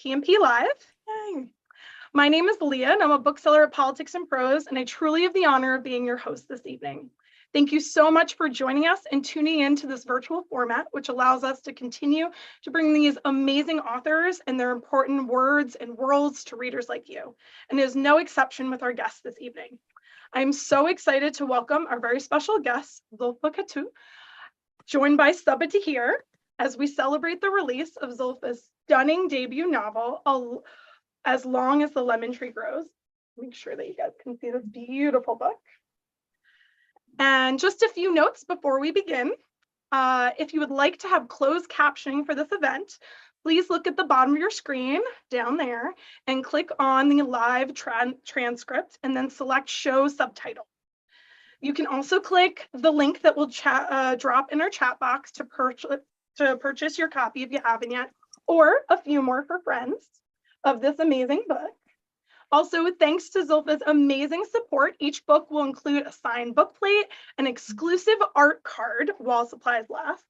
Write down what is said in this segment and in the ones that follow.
PMP Live. Yay. My name is Leah, and I'm a bookseller at Politics and Prose, and I truly have the honor of being your host this evening. Thank you so much for joining us and tuning in to this virtual format, which allows us to continue to bring these amazing authors and their important words and worlds to readers like you. And there's no exception with our guests this evening. I'm so excited to welcome our very special guest, Zoulfa Katouh, joined by Sabaa Tahir, as we celebrate the release of Zoulfa's stunning debut novel, As Long as the Lemon Tree Grows. Make sure that you guys can see this beautiful book. And just a few notes before we begin. If you would like to have closed captioning for this event, please look at the bottom of your screen down there and click on the live transcript and then select show subtitle. You can also click the link that will drop in our chat box to purchase your copy if you haven't yet, or a few more for friends of this amazing book. Also, thanks to Zoulfa's amazing support, each book will include a signed book plate, an exclusive art card while supplies last.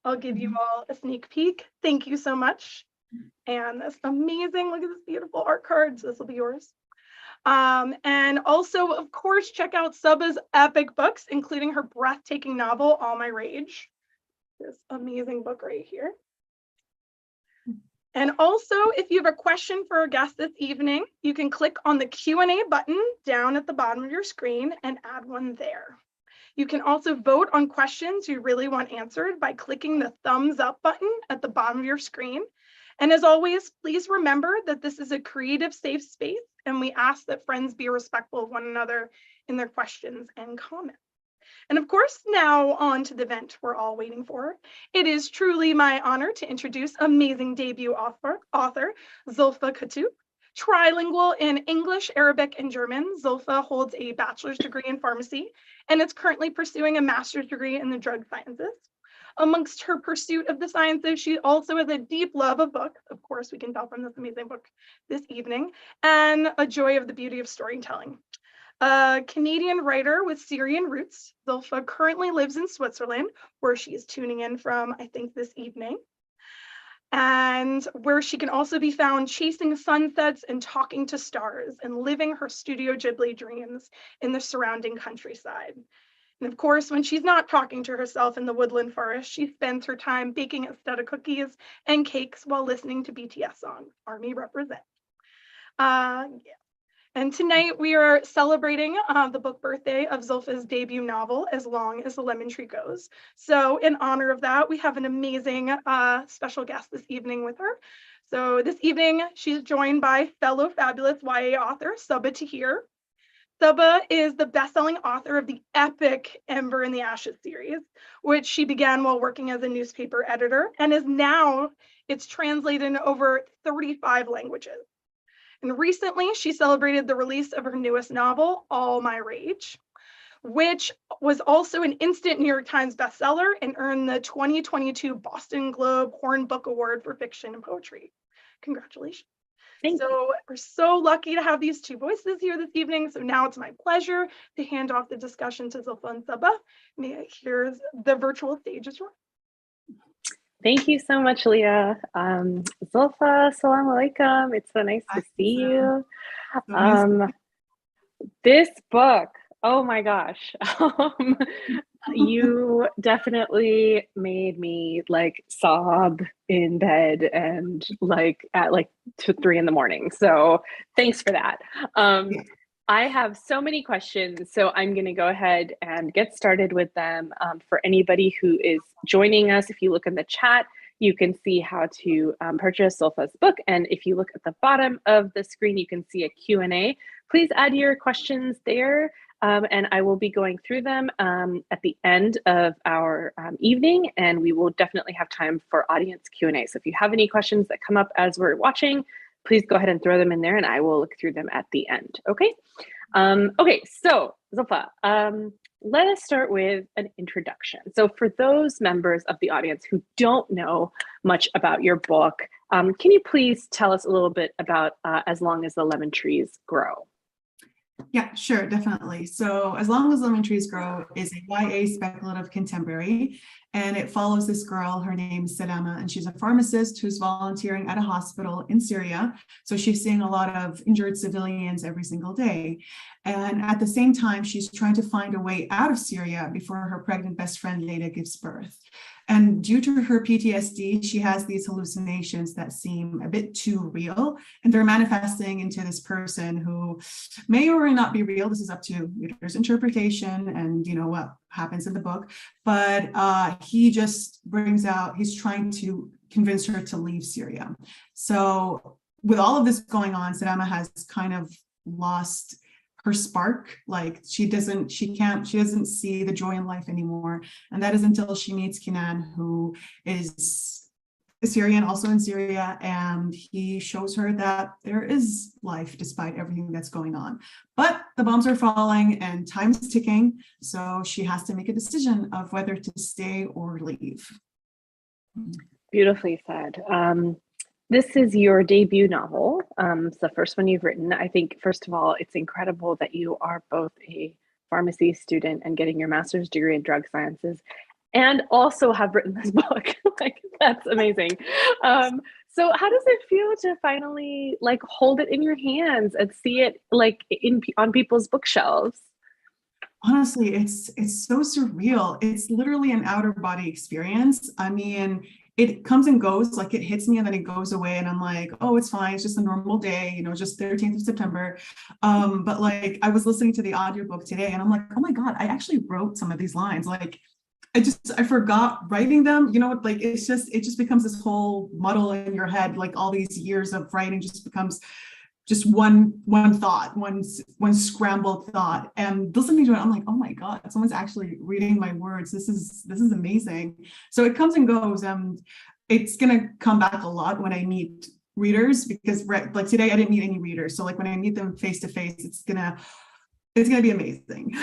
I'll give you all a sneak peek. Thank you so much. And that's amazing. Look at this beautiful art card. So this will be yours. And also, of course, check out Sabaa's epic books, including her breathtaking novel, All My Rage. This amazing book right here. And also, if you have a question for our guest this evening, you can click on the Q&A button down at the bottom of your screen and add one there. You can also vote on questions you really want answered by clicking the thumbs up button at the bottom of your screen. And as always, please remember that this is a creative, safe space, and we ask that friends be respectful of one another in their questions and comments. And of course, now on to the event we're all waiting for. It is truly my honor to introduce amazing debut author Zoulfa Katouh. Trilingual in English, Arabic, and German, Zoulfa holds a bachelor's degree in pharmacy and is currently pursuing a master's degree in the drug sciences. Amongst her pursuit of the sciences, she also has a deep love of books. Of course, we can tell from this amazing book this evening, and a joy of the beauty of storytelling. A Canadian writer with Syrian roots, Zoulfa currently lives in Switzerland, where she is tuning in from, I think, this evening, and where she can also be found chasing sunsets and talking to stars and living her Studio Ghibli dreams in the surrounding countryside. And of course, when she's not talking to herself in the woodland forest, she spends her time baking aesthetic cookies and cakes while listening to BTS songs. Army represent. Yeah. And tonight we are celebrating the book birthday of Zoulfa's debut novel, As Long as the Lemon Tree Goes. So in honor of that, we have an amazing special guest this evening with her. So this evening, she's joined by fellow fabulous YA author, Sabaa Tahir. Sabaa is the best-selling author of the epic Ember in the Ashes series, which she began while working as a newspaper editor, and is now, it's translated in over 35 languages. And recently, she celebrated the release of her newest novel, All My Rage, which was also an instant New York Times bestseller and earned the 2022 Boston Globe Horn Book Award for Fiction and Poetry. Congratulations. Thank you. We're so lucky to have these two voices here this evening. So now it's my pleasure to hand off the discussion to Zoulfa and Sabaa. Here's the virtual stage is yours. Thank you so much, Leah. Zoulfa, salam alaikum. It's so nice to see you. This book, oh my gosh. You definitely made me like sob in bed and like at like 2, 3 in the morning. So thanks for that. I have so many questions, so I'm going to go ahead and get started with them. For anybody who is joining us, if you look in the chat, you can see how to purchase Zoulfa's book. And if you look at the bottom of the screen, you can see a Q&A. Please add your questions there, and I will be going through them at the end of our evening, and we will definitely have time for audience Q&A. So if you have any questions that come up as we're watching, please go ahead and throw them in there and I will look through them at the end, okay? Okay, so Zoulfa, let us start with an introduction. So for those members of the audience who don't know much about your book, can you please tell us a little bit about As Long as the Lemon Trees Grow? Yeah, sure, definitely. So As Long as Lemon Trees Grow is a YA speculative contemporary, And it follows this girl, her name is Salama, and she's a pharmacist who's volunteering at a hospital in Syria. So she's seeing a lot of injured civilians every single day. And at the same time, she's trying to find a way out of Syria before her pregnant best friend Leda gives birth. And due to her PTSD, she has these hallucinations that seem a bit too real, and they're manifesting into this person who may or may not be real. This is up to reader's interpretation and what happens in the book. But he just brings out, he's trying to convince her to leave Syria. So with all of this going on, Salama has kind of lost her spark. Like she doesn't see the joy in life anymore. And that is until she meets Kennen, who is a Syrian, also in Syria, and he shows her that there is life despite everything that's going on. But the bombs are falling and time's ticking, so she has to make a decision of whether to stay or leave. Beautifully said. This is your debut novel. It's the first one you've written. I think, first of all, it's incredible that you are both a pharmacy student and getting your master's degree in drug sciences and also have written this book. Like, that's amazing. So how does it feel to finally hold it in your hands and see it on people's bookshelves? Honestly, it's so surreal. It's literally an outer body experience. I mean, it comes and goes, like it hits me and then it goes away and I'm like, oh, it's fine. It's just a normal day, just 13th of September. But I was listening to the audiobook today and I'm like, oh my God, I actually wrote some of these lines. I forgot writing them, it just becomes this whole muddle in your head. Like all these years of writing just becomes just one thought, one scrambled thought. And listening to it, I'm like, oh my God, someone's actually reading my words. This is amazing. So it comes and goes. It's gonna come back a lot when I meet readers, because today I didn't meet any readers. So when I meet them face to face, it's gonna be amazing.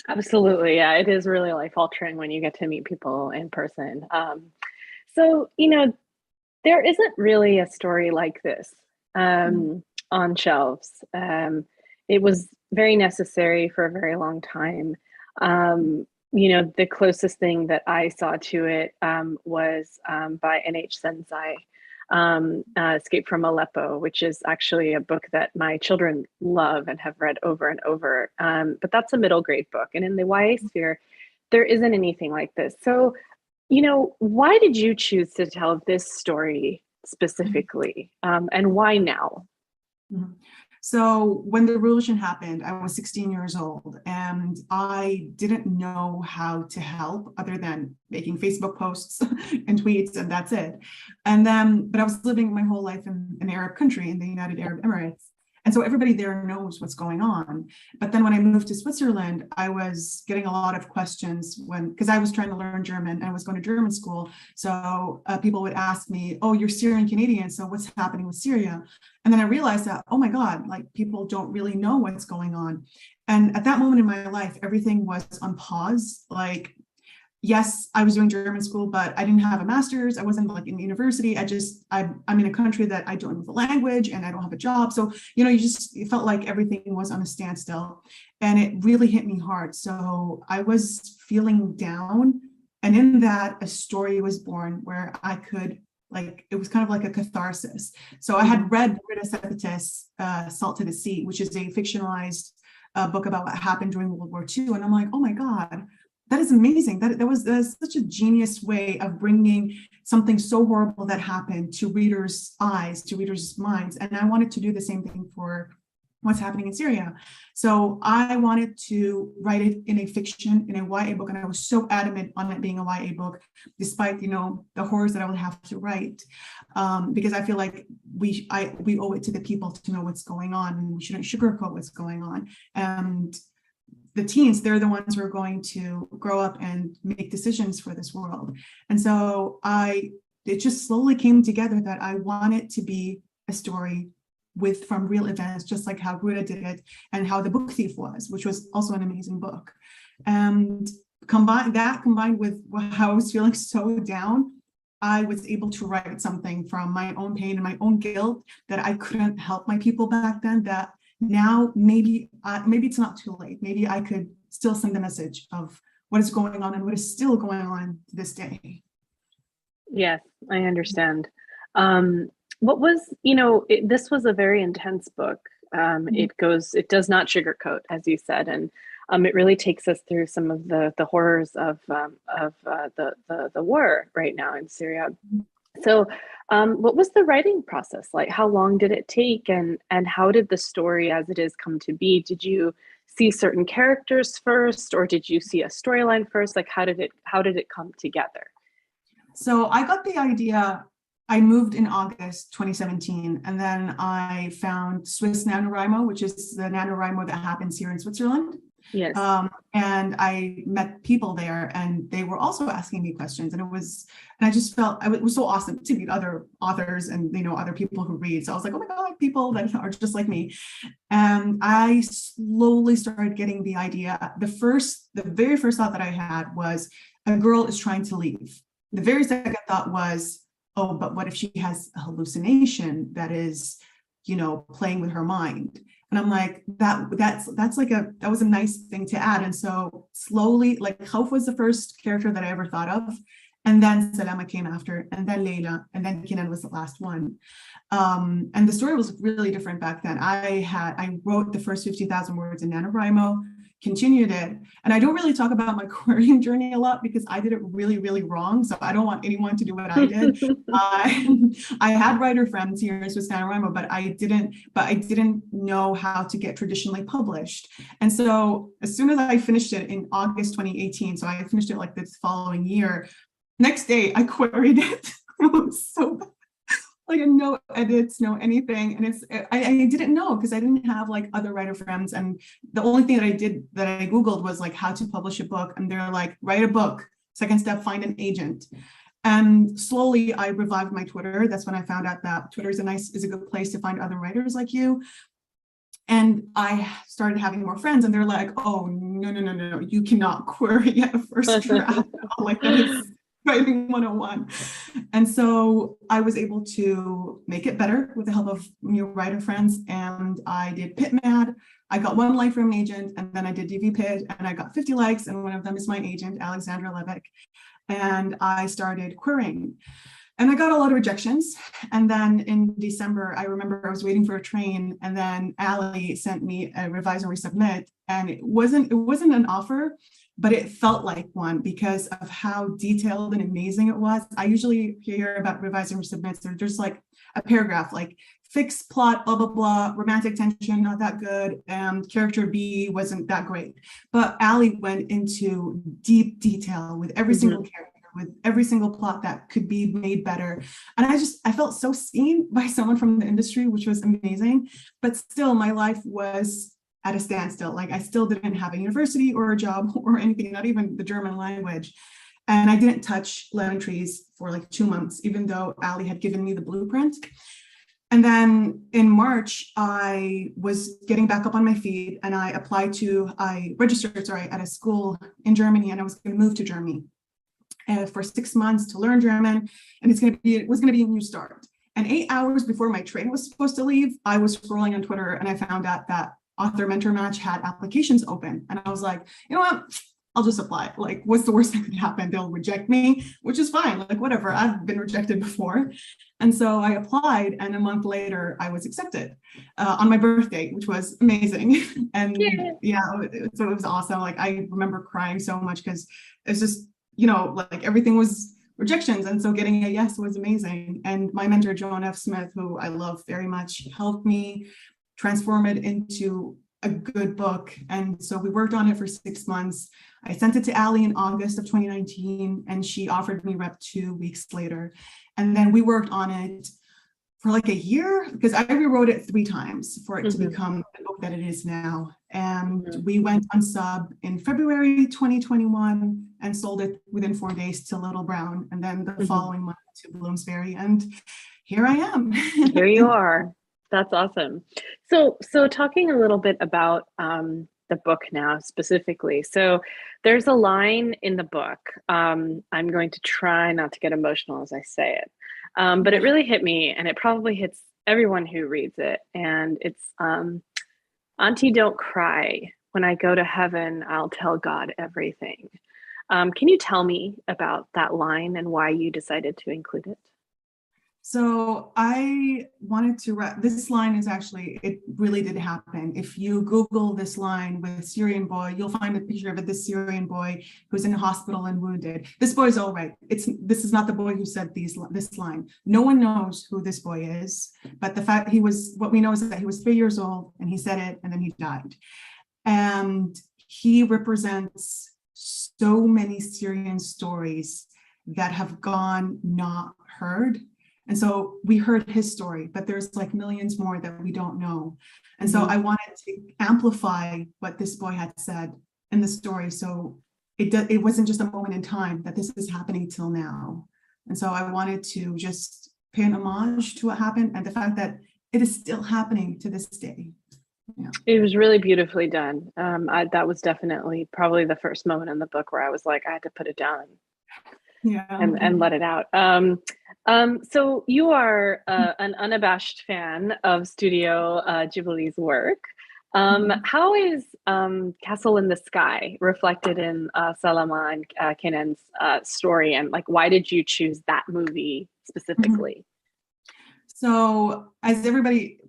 Absolutely. Yeah, it is really life altering when you get to meet people in person. So, there isn't really a story like this on shelves. It was very necessary for a very long time. The closest thing that I saw to it was by N.H. Sensei, Escape from Aleppo, which is actually a book that my children love and have read over and over. But that's a middle grade book. And in the YA sphere, there isn't anything like this. So, why did you choose to tell this story specifically? And why now? Mm-hmm. So when the revolution happened, I was 16 years old and I didn't know how to help other than making Facebook posts and tweets, and that's it. But I was living my whole life in an Arab country, in the United Arab Emirates. And so everybody there knows what's going on. But then when I moved to Switzerland, I was getting a lot of questions because I was trying to learn German and I was going to German school. So people would ask me, oh, you're Syrian Canadian, so what's happening with Syria? And then I realized that, oh my God, people don't really know what's going on. And at that moment in my life, everything was on pause. Yes, I was doing German school, but I didn't have a master's. I wasn't in university. I'm in a country that I don't know the language and I don't have a job. So, it felt like everything was on a standstill, and it really hit me hard. So I was feeling down. And in that, a story was born where I could, it was kind of like a catharsis. So I had read Britta Sepetys, Salt to the Sea, which is a fictionalized book about what happened during World War II. And I'm like, oh my God, that is amazing. That was such a genius way of bringing something so horrible that happened to readers' eyes, to readers' minds. And I wanted to do the same thing for what's happening in Syria. So I wanted to write it in a fiction, in a YA book. And I was so adamant on it being a YA book, despite, the horrors that I would have to write, because I feel like we owe it to the people to know what's going on, and we shouldn't sugarcoat what's going on. And the teens, they're the ones who are going to grow up and make decisions for this world. And so it just slowly came together that I want it to be a story from real events, just like how Ruda did it and how The Book Thief was, which was also an amazing book. And combined with how I was feeling so down, I was able to write something from my own pain and my own guilt that I couldn't help my people back then, that now maybe it's not too late. Maybe I could still send a message of what is going on and what is still going on to this day. Yes, I understand. What was, this was a very intense book. It does not sugarcoat, as you said, and it really takes us through some of the horrors of the war right now in Syria. So, what was the writing process like? How long did it take, and how did the story as it is come to be? Did you see certain characters first, or did you see a storyline first? Like, how did it come together? So I got the idea. I moved in August 2017, and then I found Swiss NaNoWriMo, which is the NaNoWriMo that happens here in Switzerland. Yes. And I met people there, and they were also asking me questions, and I just felt it was so awesome to meet other authors and other people who read. So I was like, oh my God, people that are just like me. And I slowly started getting the idea. The very first thought that I had was, a girl is trying to leave. The very second thought was, oh, but what if she has a hallucination that is, playing with her mind? And I'm like, that was a nice thing to add. And so slowly, like, Khawf was the first character that I ever thought of. And then Salama came after, and then Layla, and then Kennen was the last one. And the story was really different back then. I wrote the first 50,000 words in NaNoWriMo, continued it. And I don't really talk about my querying journey a lot because I did it really, really wrong. So I don't want anyone to do what I did. I had writer friends here in Swiss NaNoWriMo, but I didn't know how to get traditionally published. And so as soon as I finished it in August 2018, so I finished it like this following year, next day I queried it. It was so bad. Like, no edits, no anything. And I didn't know because I didn't have like other writer friends. And the only thing that I Googled was like how to publish a book. And they're like, write a book. Second step, find an agent. And slowly I revived my Twitter. That's when I found out that Twitter is a good place to find other writers like you. And I started having more friends, and they're like, oh, no, you cannot query a first draft. Like, that is writing 101. And so I was able to make it better with the help of writer friends. And I did PitMad. I got one like from an agent, and then I did DVPit, and I got 50 likes. And one of them is my agent, Alexandra Levick. And I started querying. And I got a lot of rejections. And then in December, I remember I was waiting for a train, and then Ali sent me a revise and resubmit. And it wasn't an offer, but it felt like one because of how detailed and amazing it was. I usually hear about revise and resubmits. They're just like a paragraph, like fix plot, blah, blah, blah, romantic tension, not that good, and character B wasn't that great. But Ali went into deep detail with every single character, with every single plot that could be made better. And I felt so seen by someone from the industry, which was amazing. But still, my life was at a standstill. Like, I still didn't have a university or a job or anything, not even the German language. And I didn't touch Lemon Trees for like 2 months, even though Ali had given me the blueprint. And then in March, I was getting back up on my feet, and I registered at a school in Germany, and I was going to move to Germany for 6 months to learn German. And it was going to be a new start. And 8 hours before my train was supposed to leave, I was scrolling on Twitter, and I found out that Author Mentor Match had applications open. And I was like, you know what? I'll just apply. Like, what's the worst that could happen? They'll reject me, which is fine. Like, whatever. I've been rejected before. And so I applied, and a month later, I was accepted on my birthday, which was amazing. And yeah, so it was awesome. Like, I remember crying so much because it's just, like, everything was rejections. And so getting a yes was amazing. And my mentor, Joan F. Smith, who I love very much, helped me transform it into a good book. And so we worked on it for 6 months. I sent it to Ali in August of 2019, and she offered me rep 2 weeks later. And then we worked on it for like a year because I rewrote it 3 times for it to become the book that it is now. And we went on sub in February 2021 and sold it within 4 days to Little Brown, and then the following month to Bloomsbury. And here I am. Here you are. That's awesome. So talking a little bit about the book now specifically. So there's a line in the book. I'm going to try not to get emotional as I say it, but it really hit me, and it probably hits everyone who reads it. And it's, Auntie, don't cry. When I go to heaven, I'll tell God everything. Can you tell me about that line and why you decided to include it? So I wanted to, this line is actually, it really did happen. If you Google this line with Syrian boy, you'll find a picture of it, this Syrian boy who's in the hospital and wounded. This boy is all right. This is not the boy who said this line. No one knows who this boy is, but the fact what we know is that he was 3 years old and he said it and then he died. And he represents so many Syrian stories that have gone not heard. And so we heard his story, but there's like millions more that we don't know. And so I wanted to amplify what this boy had said in the story. So it wasn't just a moment in time that this is happening till now. And so I wanted to just pay an homage to what happened and the fact that it is still happening to this day. Yeah. It was really beautifully done. That was definitely probably the first moment in the book where I was like, I had to put it down and let it out. So you are an unabashed fan of Studio Ghibli's work. How is Castle in the Sky reflected in Salama and Kennen's story, and like why did you choose that movie specifically? So as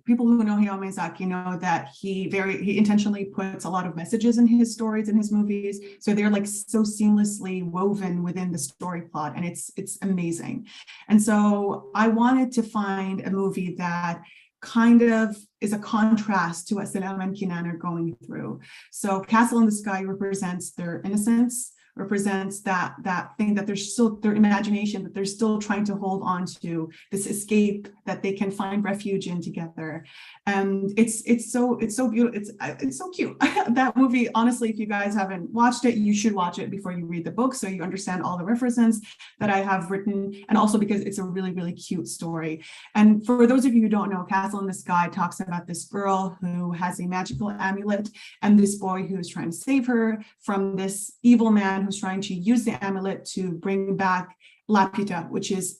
people who know Hayao Miyazaki know that he intentionally puts a lot of messages in his stories, in his movies. So they're like so seamlessly woven within the story plot, and it's amazing. And so I wanted to find a movie that kind of is a contrast to what Salama and Kennen are going through. So Castle in the Sky represents their innocence, represents that thing that they're still, their imagination, that they're still trying to hold on to, this escape that they can find refuge in together. And it's so beautiful. It's so cute. That movie, honestly, if you guys haven't watched it, you should watch it before you read the book so you understand all the references that I have written, and also because it's a really, really cute story. And for those of you who don't know, Castle in the Sky talks about this girl who has a magical amulet and this boy who is trying to save her from this evil man who's trying to use the amulet to bring back Laputa, which is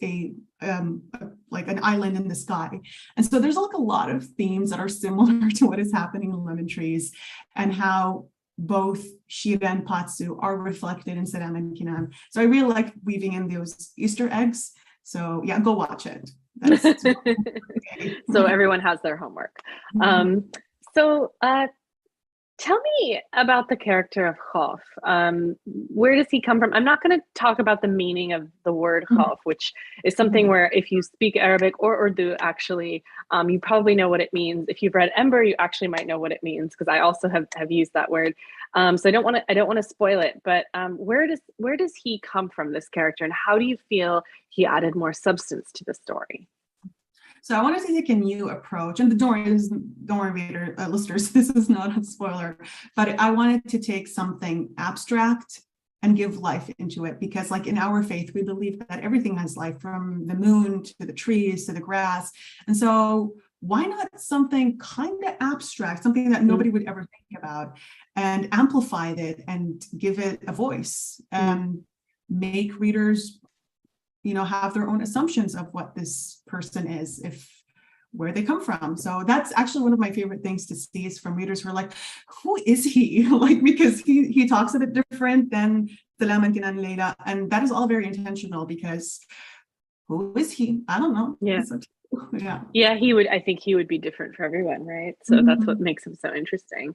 like an island in the sky. And so there's like a lot of themes that are similar to what is happening in Lemon Trees, and how both Shira and Patsu are reflected in Salama and Kennen. So I really like weaving in those Easter eggs. So yeah, go watch it. So everyone has their homework. Tell me about the character of Khawf. Where does he come from? I'm not going to talk about the meaning of the word Khawf, which is something where if you speak Arabic or Urdu, actually, you probably know what it means. If you've read Ember, you actually might know what it means, because I also have used that word. So I don't want to spoil it, but where does he come from, this character, and how do you feel he added more substance to the story? So I wanted to take a new approach, and don't worry, listeners, this is not a spoiler, but I wanted to take something abstract and give life into it, because like in our faith, we believe that everything has life, from the moon to the trees to the grass. And so why not something kind of abstract, something that nobody would ever think about, and amplify it and give it a voice and make readers have their own assumptions of what this person is, where they come from. So that's actually one of my favorite things to see, is from readers who are like, who is he? Like, because he talks a bit different than Salama and Kennen and Leila. And that is all very intentional, because who is he? I don't know. Yeah. Yeah, I think he would be different for everyone, right? So that's what makes him so interesting.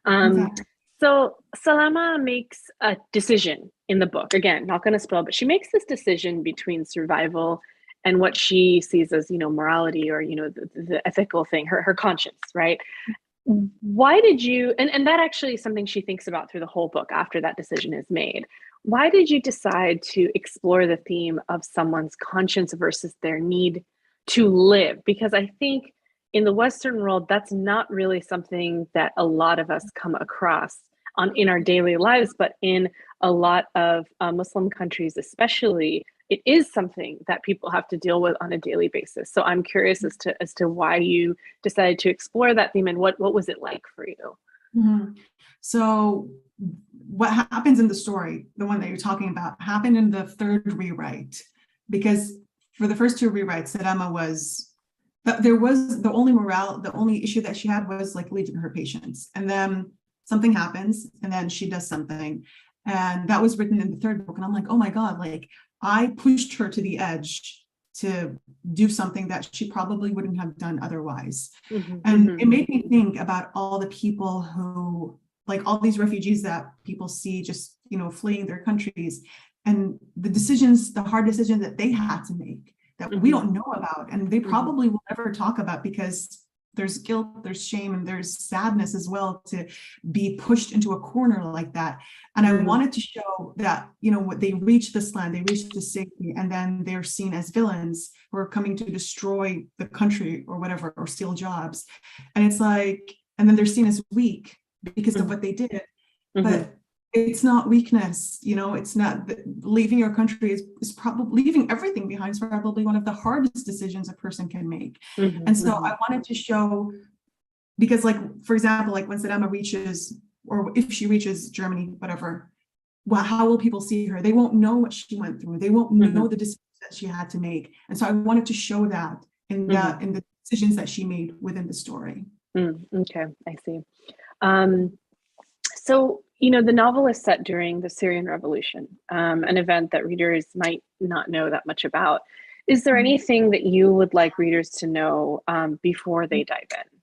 Exactly. So Salama makes a decision in the book. Again, not going to spoil, but she makes this decision between survival and what she sees as, morality, or, the ethical thing, her conscience, right? Why did you, and that actually is something she thinks about through the whole book after that decision is made. Why did you decide to explore the theme of someone's conscience versus their need to live? Because I think in the Western world, that's not really something that a lot of us come across in our daily lives, but in a lot of Muslim countries especially, it is something that people have to deal with on a daily basis. So I'm curious as to why you decided to explore that theme, and what was it like for you? So what happens in the story, the one that you're talking about, happened in the third rewrite, because for the first two rewrites, Salama the only issue that she had was like leaving her patients, and then something happens, and then she does something, And that was written in the third book. And I'm like, oh my God, like I pushed her to the edge to do something that she probably wouldn't have done otherwise. And it made me think about all the people who, like all these refugees that people see just, fleeing their countries, and the decisions, the hard decisions that they had to make that we don't know about. And they probably will never talk about, because there's guilt, there's shame, and there's sadness as well to be pushed into a corner like that. And I wanted to show that, what they reach this land, they reach the safety, and then they're seen as villains who are coming to destroy the country or whatever, or steal jobs. And it's like, and then they're seen as weak because of what they did. But it's not weakness, it's not, leaving your country is probably, leaving everything behind is probably one of the hardest decisions a person can make. And so I wanted to show, because like, for example, like when Salama reaches, or if she reaches Germany, whatever, well, how will people see her? They won't know what she went through. They won't know the decisions that she had to make. And so I wanted to show that in the decisions that she made within the story. Okay, I see. So, the novel is set during the Syrian Revolution, an event that readers might not know that much about. Is there anything that you would like readers to know before they dive in?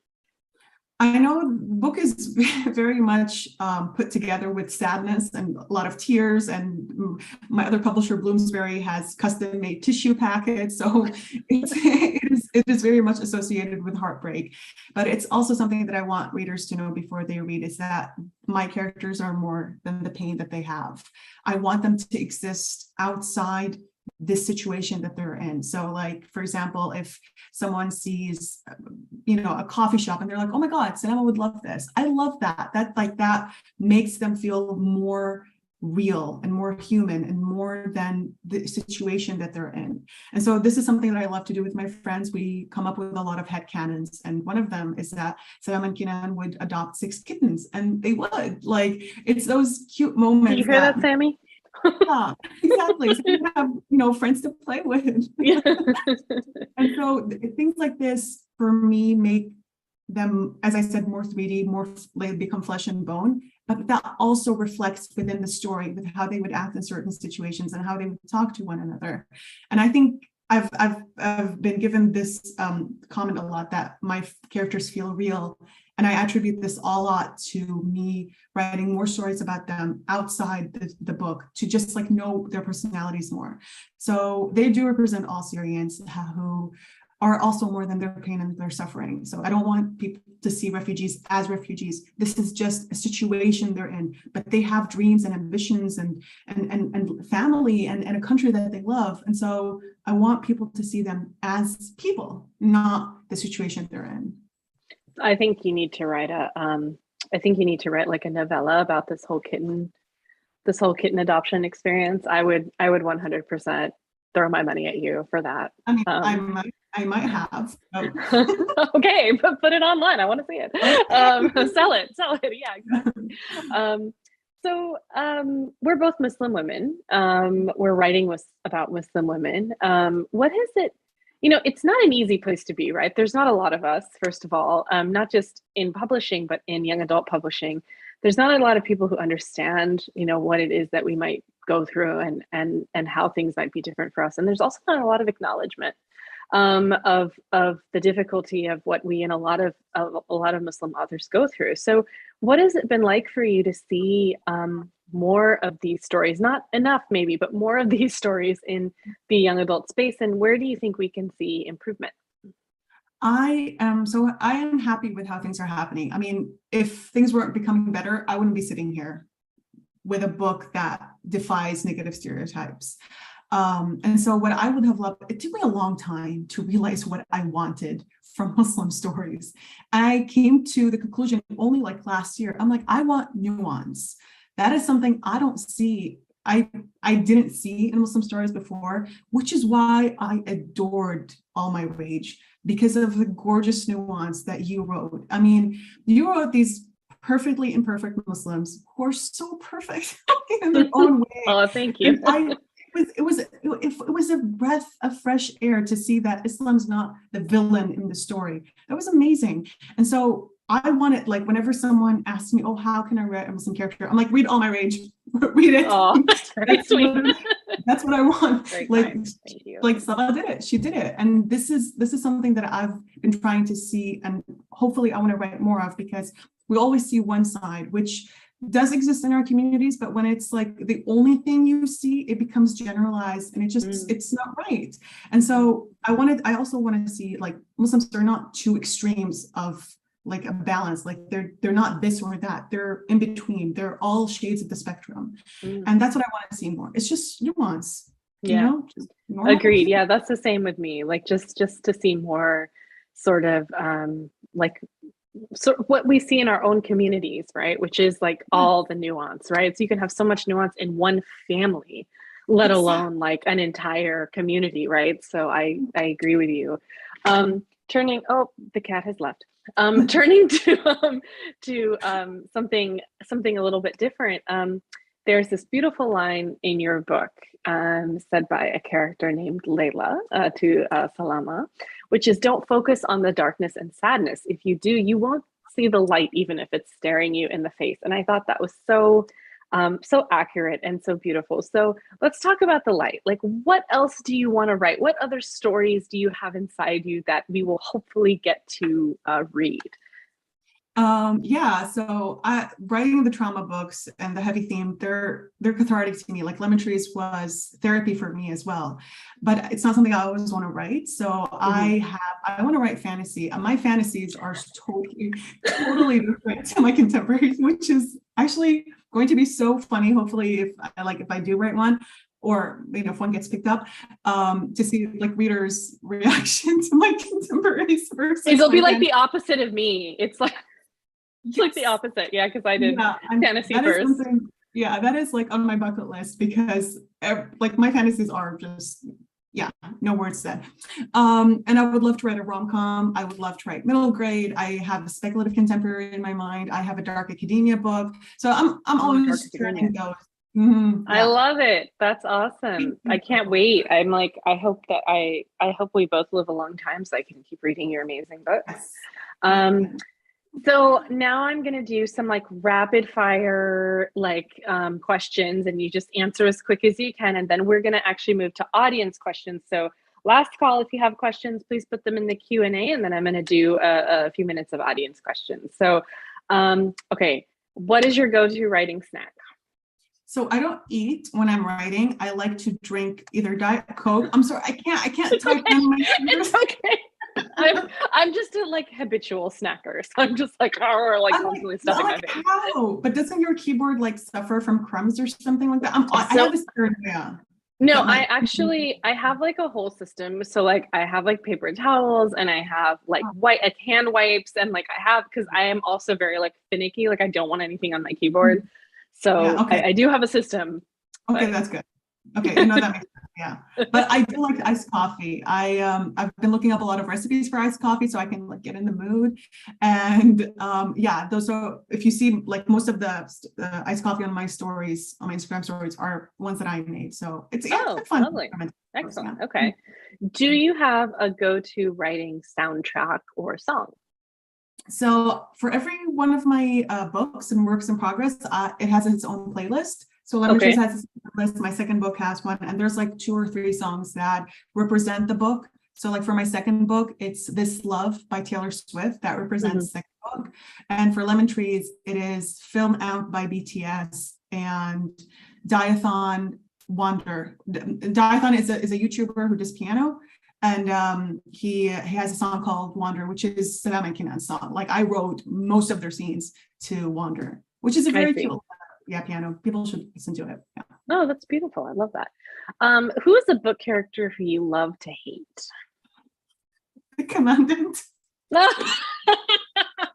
I know the book is very much put together with sadness and a lot of tears, and my other publisher, Bloomsbury, has custom-made tissue packets, so it is very much associated with heartbreak. But it's also something that I want readers to know before they read, is that my characters are more than the pain that they have. I want them to exist outside this situation that they're in. So like, for example, if someone sees, a coffee shop and they're like, oh my God, Salama would love this. I love that. That makes them feel more real and more human and more than the situation that they're in. And so this is something that I love to do with my friends. We come up with a lot of headcanons. And one of them is that Salama and Kennen would adopt 6 kittens, and they would. Like, it's those cute moments. Did you hear that, Sammy? Yeah, exactly. So you have, friends to play with. Yeah. And so things like this, for me, make them, as I said, more 3D, they become flesh and bone. But that also reflects within the story with how they would act in certain situations and how they would talk to one another. And I think I've been given this comment a lot, that my characters feel real. And I attribute this a lot to me writing more stories about them outside the book, to just like know their personalities more. So they do represent all Syrians who are also more than their pain and their suffering. So I don't want people to see refugees as refugees. This is just a situation they're in, but they have dreams and ambitions and family and a country that they love. And so I want people to see them as people, not the situation they're in. I think you need to write like a novella about this whole kitten adoption experience. I would 100% throw my money at you for that. I mean, I might have. Okay, but put it online. I want to see it. Sell it. Yeah, exactly. So we're both Muslim women. We're writing about Muslim women. What is it? It's not an easy place to be, right? There's not a lot of us, first of all, not just in publishing, but in young adult publishing. There's not a lot of people who understand, what it is that we might go through and how things might be different for us. And there's also not a lot of acknowledgement of the difficulty of what we and a lot of Muslim authors go through. So what has it been like for you to see more of these stories, not enough maybe, but more of these stories in the young adult space? And where do you think we can see improvement? I am happy with how things are happening. I mean, if things weren't becoming better, I wouldn't be sitting here with a book that defies negative stereotypes. And so what I would have loved, it took me a long time to realize what I wanted from Muslim stories. I came to the conclusion only like last year. I'm like, I want nuance. That is something I don't see. I didn't see in Muslim stories before, which is why I adored All My Rage, because of the gorgeous nuance that you wrote. I mean, you wrote these perfectly imperfect Muslims who are so perfect in their own way. Oh, thank you. It was a breath of fresh air to see that Islam's not the villain in the story. That was amazing. And so I want it, like whenever someone asks me, oh, how can I write a Muslim character? I'm like, read All My Rage, read it. Oh, that's very sweet. That's what I want. Very Like, kind. Thank you. like Sabaa did it. She did it. And this is something that I've been trying to see, and hopefully I want to write more of, because we always see one side, which does exist in our communities, but when it's like the only thing you see, it becomes generalized, and it's not right. And so I also want to see, like, Muslims are not two extremes of like a balance, like they're not this or that, they're in between, they're all shades of the spectrum. And that's what I want to see more. It's just nuance, you know? Just agreed. Yeah, that's the same with me. Like just to see more sort of like what we see in our own communities, right? Which is like all the nuance, right? So you can have so much nuance in one family, let alone like an entire community, right? So I agree with you. Turning, oh, the cat has left. Turning to something a little bit different. There's this beautiful line in your book said by a character named Layla to Salama, which is, don't focus on the darkness and sadness. If you do, you won't see the light, even if it's staring you in the face. And I thought that was so accurate and so beautiful. So let's talk about the light. Like, what else do you want to write? What other stories do you have inside you that we will hopefully get to read? Yeah, so writing the trauma books and the heavy theme, they're cathartic to me. Like Lemon Trees was therapy for me as well, but it's not something I always want to write. So I want to write fantasy, and my fantasies are totally different to my contemporaries, which is actually going to be so funny. Hopefully, if I do write one, or if one gets picked up, to see like readers' reaction to my contemporaries versus it'll be like the opposite of me. It's like like the opposite, yeah, because I did fantasy first. That is like on my bucket list, because like my fantasies are just, no words said. And I would love to write a rom-com. I would love to write middle grade. I have a speculative contemporary in my mind. I have a dark academia book. So I'm always turning those. I love it. That's awesome. I can't wait. I'm like, I hope we both live a long time so I can keep reading your amazing books. Yes. So now I'm going to do some like rapid fire questions, and you just answer as quick as you can. And then we're going to actually move to audience questions. So last call, if you have questions, please put them in the Q&A, and then I'm going to do a few minutes of audience questions. So, okay. What is your go-to writing snack? So I don't eat when I'm writing. I like to drink either Diet Coke. I'm sorry, I can't type in my fingers. It's okay. I'm just a like habitual snacker, so I'm just like constantly stuffing my face. How? But doesn't your keyboard like suffer from crumbs or something like that? I have this paranoia. No, I have like a whole system. So like I have like paper towels, and I have like hand wipes, and like I have, because I am also very like finicky. Like I don't want anything on my keyboard. So I do have a system. Okay, that's good. Okay, that makes sense. Yeah, but I do like iced coffee. I've been looking up a lot of recipes for iced coffee so I can like get in the mood. And those are, if you see like most of the iced coffee on my stories, on my Instagram stories, are ones that I made. So it's fun. Lovely. Excellent. Okay. Do you have a go-to writing soundtrack or song? So for every one of my books and works in progress, it has its own playlist. So Lemon Trees has a list. My second book has one, and there's like 2 or 3 songs that represent the book. So like for my second book, it's This Love by Taylor Swift that represents the second book. And for Lemon Trees, it is Film Out by BTS and Diathon Wander. Diathon is a YouTuber who does piano. And he has a song called Wander, which is Salama Kassab's song. Like I wrote most of their scenes to Wander, which is a very cute piano. People should listen to it. Yeah. Oh, that's beautiful. I love that. Who is a book character who you love to hate? The Commandant.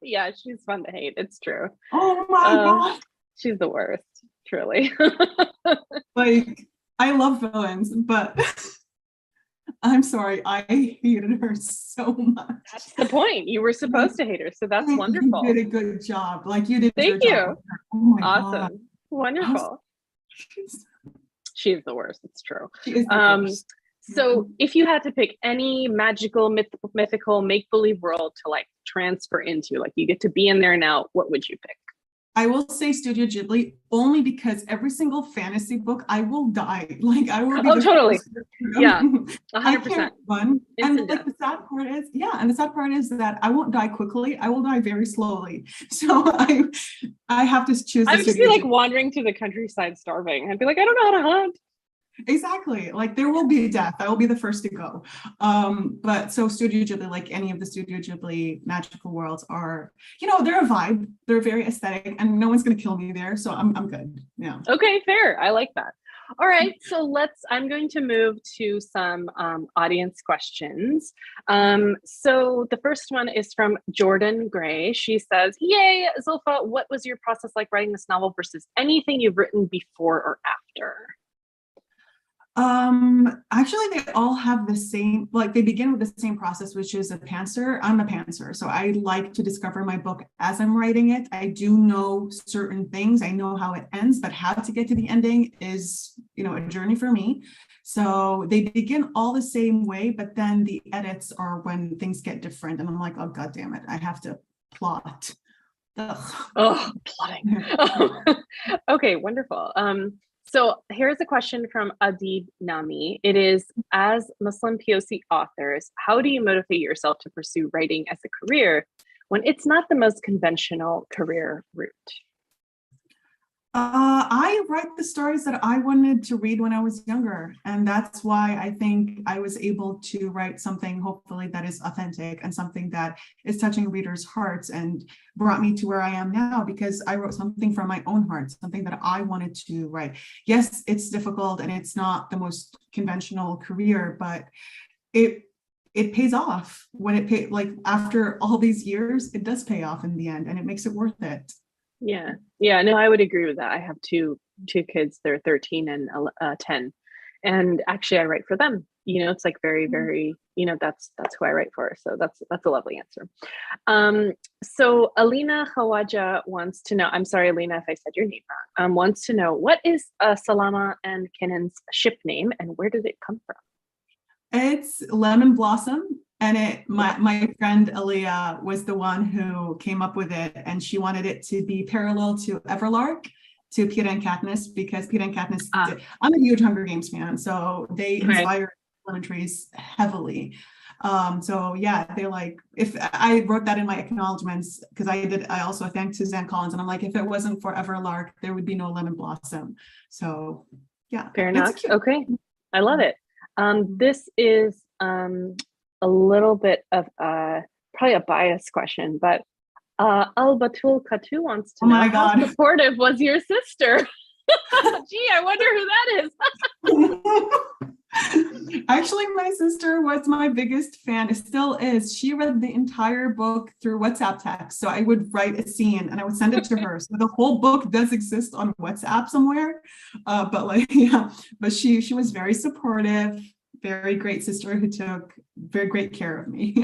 Yeah, she's fun to hate. It's true. Oh my God. She's the worst, truly. Like, I love villains, but I'm sorry, I hated her so much. That's the point. You were supposed to hate her, so that's wonderful. You did a good job. Like you did. Thank you. Job. Oh my awesome. God. Wonderful. She's the worst. It's true. She is the worst. So if you had to pick any magical, mythical, make-believe world to like transfer into? Like you get to be in there now. What would you pick? I will say Studio Ghibli only because every single fantasy book I will die. Like I will be Oh, the totally. first. Yeah, I 100%. can't run. Instant And like death. the sad part is, and the sad part is that I won't die quickly. I will die very slowly. So I have to choose I the would just be Studio like Ghibli. wandering through the countryside starving. I'd be like, I don't know how to hunt. Exactly. Like there will be death. I will be the first to go. But so Studio Ghibli, like any of the Studio Ghibli magical worlds are, they're a vibe. They're very aesthetic and no one's gonna kill me there. So I'm good. Yeah. Okay, fair. I like that. All right, so I'm going to move to some audience questions. So the first one is from Jordan Gray. She says, yay, Zoulfa, what was your process like writing this novel versus anything you've written before or after? Actually they all have the same, like they begin with the same process, which is a pantser. I'm a pantser, so I like to discover my book as I'm writing it. I do know certain things, I know how it ends, but how to get to the ending is, a journey for me. So they begin all the same way, but then the edits are when things get different and I'm like, oh god damn it, I have to plot. Ugh. Oh, plotting. Okay, wonderful. So here's a question from Adib Nami. It is, as Muslim POC authors, how do you motivate yourself to pursue writing as a career when it's not the most conventional career route? I write the stories that I wanted to read when I was younger. And that's why I think I was able to write something, hopefully, that is authentic and something that is touching readers' hearts and brought me to where I am now, because I wrote something from my own heart, something that I wanted to write. Yes, it's difficult and it's not the most conventional career, but it pays off when like after all these years, it does pay off in the end and it makes it worth it. Yeah, no, I would agree with that. I have two kids, they're 13 and 10, and actually I write for them. It's like very, very, that's who I write for. So that's a lovely answer. So Alina Khawaja wants to know, I'm sorry, Alina, if I said your name wrong, wants to know, what is Salama and Kennen's ship name and where did it come from? It's Lemon Blossom. And my friend Aaliyah was the one who came up with it, and she wanted it to be parallel to Everlark, to Peter and Katniss, because Peter and Katniss, I'm a huge Hunger Games fan, so they inspired lemon trees heavily. So yeah, they're like, if I wrote that in my acknowledgements, because I also thanked Suzanne Collins, and I'm like, if it wasn't for Everlark, there would be no Lemon Blossom. So yeah, fair enough. Okay, I love it. This is a little bit of probably a biased question, but Al-Batul Katouh wants to know, how supportive was your sister? Gee, I wonder who that is. Actually, my sister was my biggest fan. It still is. She read the entire book through WhatsApp text. So I would write a scene and I would send it to her. So the whole book does exist on WhatsApp somewhere. But she was very supportive. Very great sister who took very great care of me.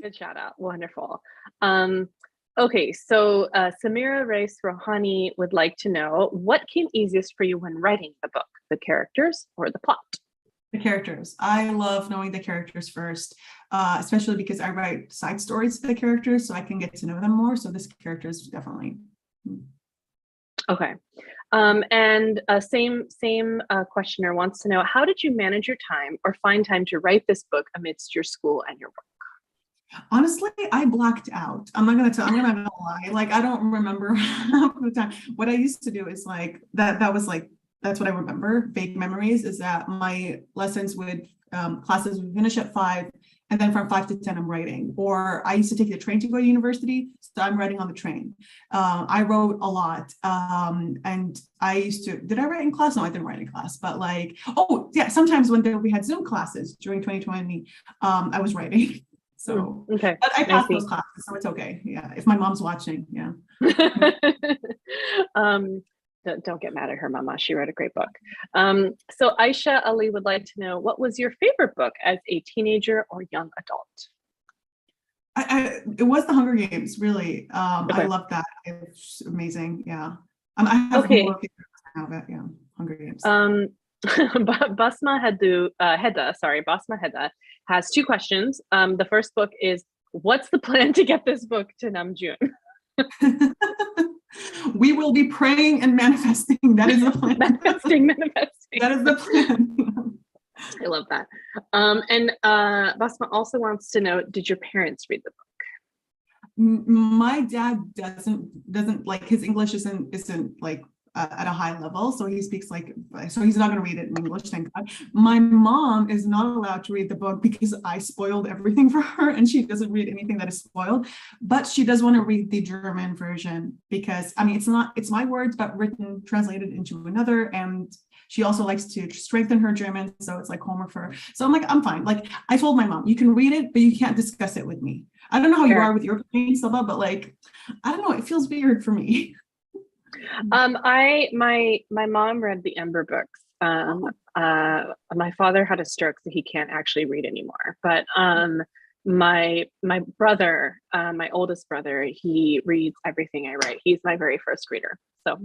Good shout out. Wonderful. Okay, so Samira Reis Rohani would like to know, what came easiest for you when writing the book, the characters or the plot? The characters. I love knowing the characters first, especially because I write side stories to the characters so I can get to know them more. So this character is definitely. Okay. And same questioner wants to know, how did you manage your time or find time to write this book amidst your school and your work? Honestly, I blacked out. I'm not gonna lie. Like, I don't remember half the time. What I used to do is like that's what I remember. Vague memories is that my lessons classes would finish at 5. And then from 5 to 10, I'm writing. Or I used to take the train to go to university, so I'm writing on the train. I wrote a lot. And I used to, did I write in class? No, I didn't write in class, but like, oh yeah, sometimes when we had Zoom classes during 2020, I was writing. So, okay. But I passed those classes, so it's okay. Yeah, if my mom's watching, yeah. Don't get mad at her, mama. She wrote a great book. So Aisha Ali would like to know, what was your favorite book as a teenager or young adult? It was The Hunger Games, really. I loved that. It was amazing. Yeah. I have more of it. Yeah. Hunger Games. Basma Heda has 2 questions. The first book is what's the plan to get this book to Namjoon? We will be praying and manifesting. That is the plan. Manifesting. That is the plan. I love that. And Basma also wants to know, did your parents read the book? My dad doesn't like, his English isn't like at a high level, so he speaks like, so he's not going to read it in English, thank God. My mom is not allowed to read the book because I spoiled everything for her, and she doesn't read anything that is spoiled, but she does want to read the German version because, I mean, it's my words, but written, translated into another, and she also likes to strengthen her German, so it's like homework for her. So I'm like, I'm fine. Like, I told my mom, you can read it, but you can't discuss it with me. I don't know how you are with your parents, Sabaa, but like, I don't know, it feels weird for me. My mom read the Ember books. My father had a stroke, so he can't actually read anymore. But my brother, my oldest brother, he reads everything I write. He's my very first reader. So,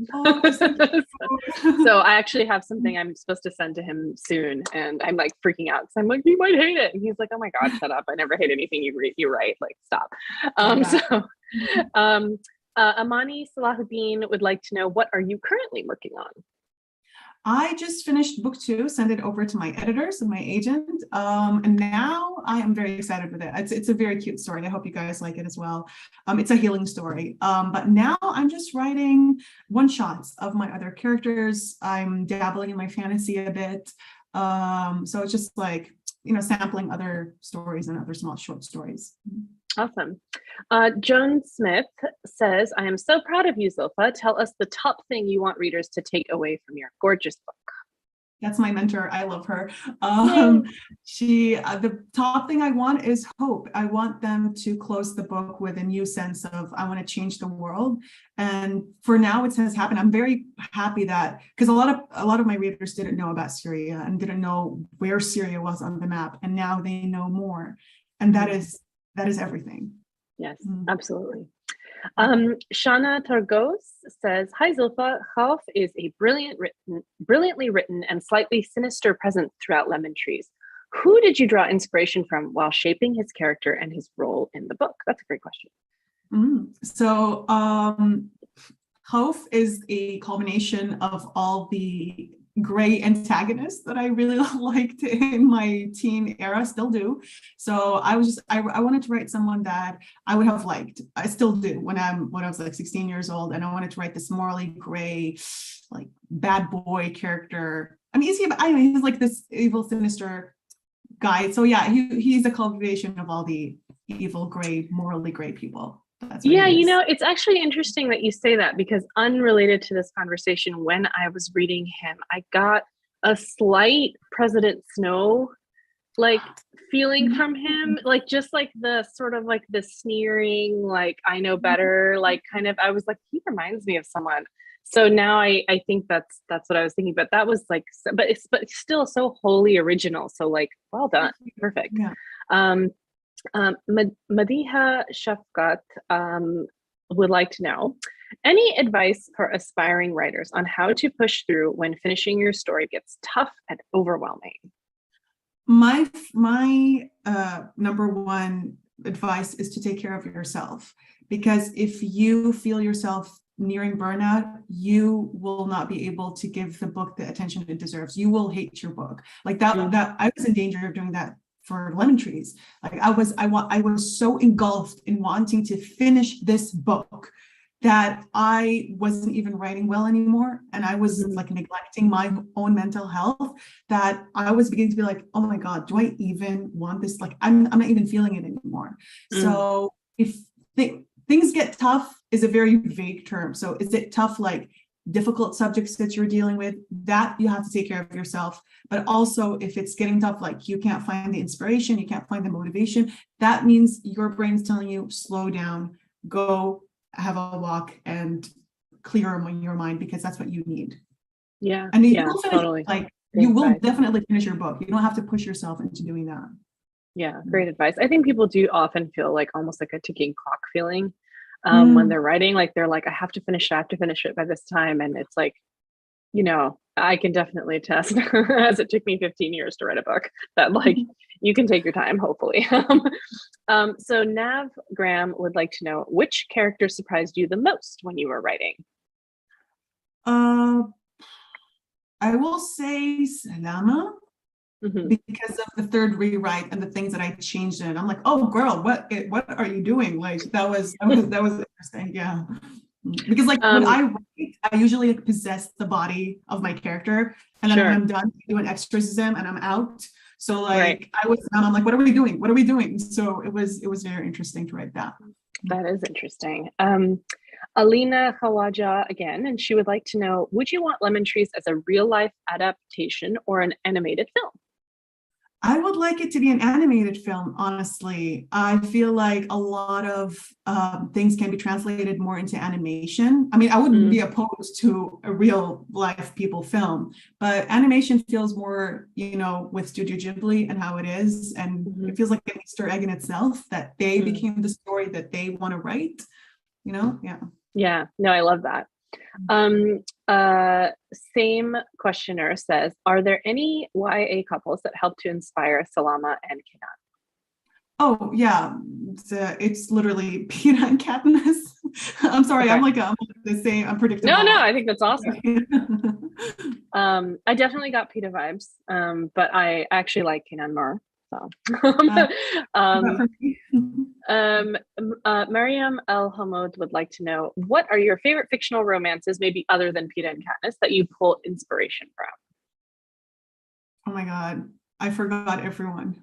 so I actually have something I'm supposed to send to him soon, and I'm like freaking out because I'm like, he might hate it, and he's like, oh my God, shut up! I never hate anything you write. Like, stop. Amani Salahuddin would like to know, what are you currently working on? I just finished book 2, sent it over to my editors and my agent, and now I am very excited with it. It's a very cute story. I hope you guys like it as well. It's a healing story, but now I'm just writing one-shots of my other characters. I'm dabbling in my fantasy a bit, so it's just like, you know, sampling other stories and other small short stories. Awesome. Joan Smith says, I am so proud of you, Zoulfa. Tell us the top thing you want readers to take away from your gorgeous book. That's my mentor. I love her. The top thing I want is hope. I want them to close the book with a new sense of, I want to change the world. And for now, it has happened. I'm very happy that, because a lot of my readers didn't know about Syria and didn't know where Syria was on the map. And now they know more. And that is everything. Yes, absolutely. Shana Targos says, hi Zoulfa, Khawf is a brilliantly written and slightly sinister presence throughout Lemon Trees. Who did you draw inspiration from while shaping his character and his role in the book? That's a great question. So Khawf is a culmination of all the gray antagonists that I really liked in my teen era, still do. So I wanted to write someone that I would have liked. I still do when I was like 16 years old, and I wanted to write this morally gray, like bad boy character. I mean, he's like this evil, sinister guy. So yeah, he's a cultivation of all the evil, gray, morally gray people. Yeah, you know, it's actually interesting that you say that, because unrelated to this conversation, when I was reading him, I got a slight President Snow like feeling from him, like just like the sort of like the sneering, like I know better, like kind of, I was like, he reminds me of someone. So now I think that's what I was thinking, but that was like, but it's still so wholly original. So like, well done, perfect. Yeah. Madiha Shafqat would like to know, any advice for aspiring writers on how to push through when finishing your story gets tough and overwhelming? My number one advice is to take care of yourself, because if you feel yourself nearing burnout, you will not be able to give the book the attention it deserves. You will hate your book. Like that I was in danger of doing that for Lemon Trees. Like I was so engulfed in wanting to finish this book that I wasn't even writing well anymore. And I was like neglecting my own mental health, that I was beginning to be like, oh my God, do I even want this? Like, I'm not even feeling it anymore. So if things get tough is a very vague term. So is it tough, like difficult subjects that you're dealing with, that you have to take care of yourself. But also if it's getting tough, like you can't find the inspiration, you can't find the motivation, that means your brain's telling you, slow down, go have a walk and clear your mind, because that's what you need. Yeah. And you yeah, will finish, totally. like Great you will advice. definitely finish your book. You don't have to push yourself into doing that. Yeah, great advice. I think people do often feel like almost like a ticking clock feeling when they're writing, like they're like, I have to finish it by this time. And it's like, you know, I can definitely attest, as it took me 15 years to write a book, that like you can take your time, hopefully. So Nav Graham would like to know, which character surprised you the most when you were writing? I will say Salama, because of the third rewrite and the things that I changed in it. I'm like, oh girl, what are you doing? Like that was interesting. Yeah. Because like when I write, I usually like, possess the body of my character, and then when I'm done, I do an exorcism and I'm out. So like I'm like, what are we doing? What are we doing? So it was very interesting to write that. That is interesting. Alina Khawaja again, and she would like to know, would you want Lemon Trees as a real life adaptation or an animated film? I would like it to be an animated film, honestly. I feel like a lot of things can be translated more into animation. I mean, I wouldn't be opposed to a real life people film, but animation feels more, with Studio Ghibli and how it is. And it feels like an Easter egg in itself that they became the story that they want to write, Yeah. Yeah, no, I love that. Same questioner says, are there any YA couples that help to inspire Salama and Kennen? Oh yeah, it's literally Peter and Katniss. I'm sorry, I'm the same. I'm predictable. No, I think that's awesome. I definitely got Peter vibes, but I actually like Kennen more. So, Mariam El Hamoud would like to know, what are your favorite fictional romances, maybe other than Peeta and Katniss, that you pull inspiration from? Oh my God, I forgot everyone.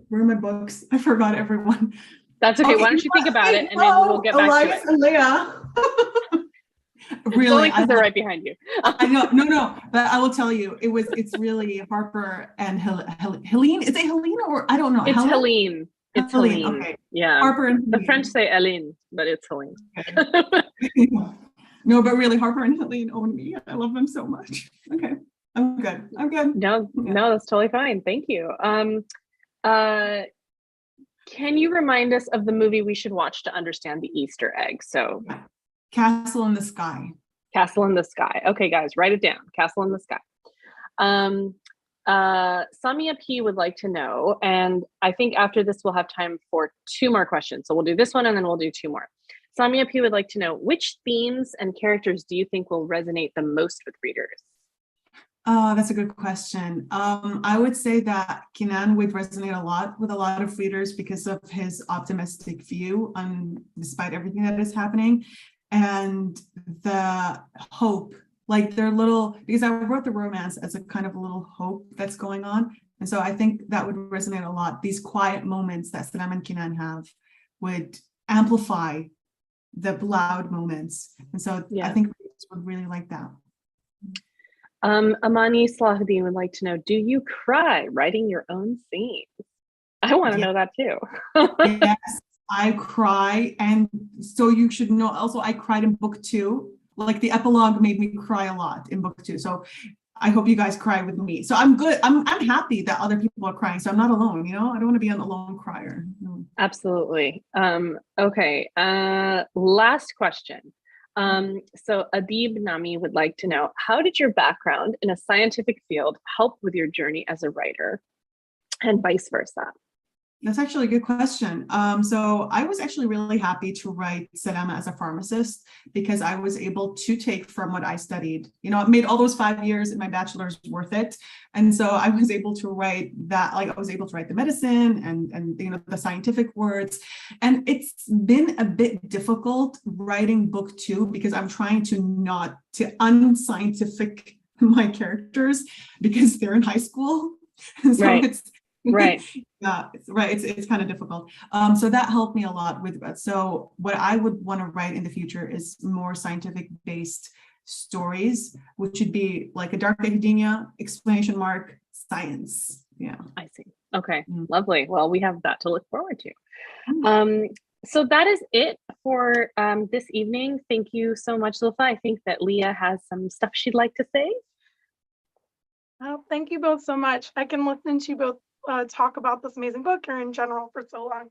Where are my books? I forgot everyone. That's okay. Why don't you think about it, and then we'll get back to it. And Leia. Really, because they're right behind you. I know, no, but I will tell you, it's really Harper and Helene. Is it Helene or I don't know? It's Helene. It's Helene. Okay. Yeah. Harper and the French say Helene, but it's Helene. Okay. No, but really, Harper and Helene own me. I love them so much. Okay, I'm good. No, that's totally fine. Thank you. Can you remind us of the movie we should watch to understand the Easter egg? So. Castle in the Sky. Castle in the Sky. Okay, guys, write it down. Castle in the Sky. Samia P would like to know, and I think after this we'll have time for 2 more questions. So we'll do this one and then we'll do 2 more. Samia P would like to know, which themes and characters do you think will resonate the most with readers? That's a good question. I would say that Kennen would resonate a lot with a lot of readers because of his optimistic view despite everything that is happening. And the hope, like their little, because I wrote the romance as a kind of a little hope that's going on. And so I think that would resonate a lot. These quiet moments that Salama and Kennen have would amplify the loud moments. And so I think readers would really like that. Amani Slahuddin would like to know, do you cry writing your own scenes? I want to know that too. Yes. I cry, and so you should know also I cried in book 2. Like the epilogue made me cry a lot in book 2. So I hope you guys cry with me. So I'm good. I'm happy that other people are crying. So I'm not alone, I don't want to be an alone crier. Absolutely. Okay. Last question. So Adib Nami would like to know, how did your background in a scientific field help with your journey as a writer, and vice versa? That's actually a good question. So I was actually really happy to write Salama as a pharmacist because I was able to take from what I studied. It made all those 5 years in my bachelor's worth it. And so I was able to write that, like I was able to write the medicine and the scientific words. And it's been a bit difficult writing book 2 because I'm trying to not to unscientific my characters because they're in high school. So it's Right. Yeah, it's kind of difficult. So that helped me a lot with that. So what I would want to write in the future is more scientific based stories, which would be like a dark academia, ! Science. Yeah. I see. Okay. Lovely. Well, we have that to look forward to. So that is it for this evening. Thank you so much, Zoulfa. I think that Leah has some stuff she'd like to say. Well, thank you both so much. I can listen to you both talk about this amazing book or in general for so long.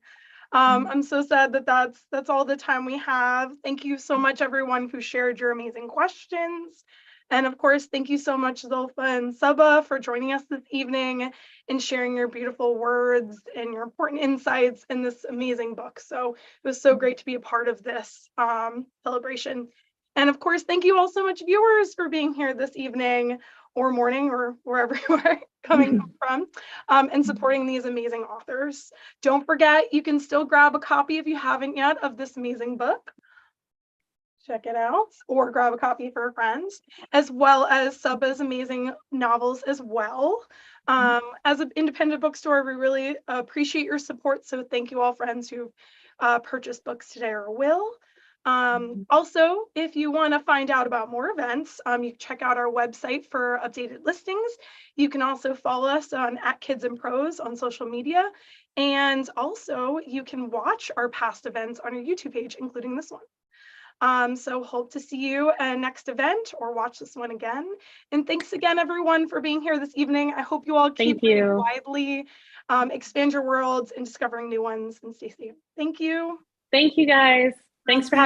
I'm so sad that that's all the time we have. Thank you so much, everyone who shared your amazing questions. And of course, thank you so much, Zoulfa and Sabaa, for joining us this evening and sharing your beautiful words and your important insights in this amazing book. So it was so great to be a part of this celebration. And of course, thank you all so much, viewers, for being here this evening or morning or wherever you are coming from and supporting these amazing authors. Don't forget, you can still grab a copy if you haven't yet of this amazing book. Check it out, or grab a copy for friends, as well as Sabaa's amazing novels as well. As an independent bookstore, we really appreciate your support. So thank you all, friends who purchased books today or will. Also, if you want to find out about more events, you can check out our website for updated listings. You can also follow us on @Kids in Prose on social media. And also, you can watch our past events on our YouTube page, including this one. So hope to see you at next event or watch this one again. And thanks again, everyone, for being here this evening. I hope you all keep reading widely, expand your worlds and discovering new ones, and stay safe. Thank you. Thank you, guys. Thanks for having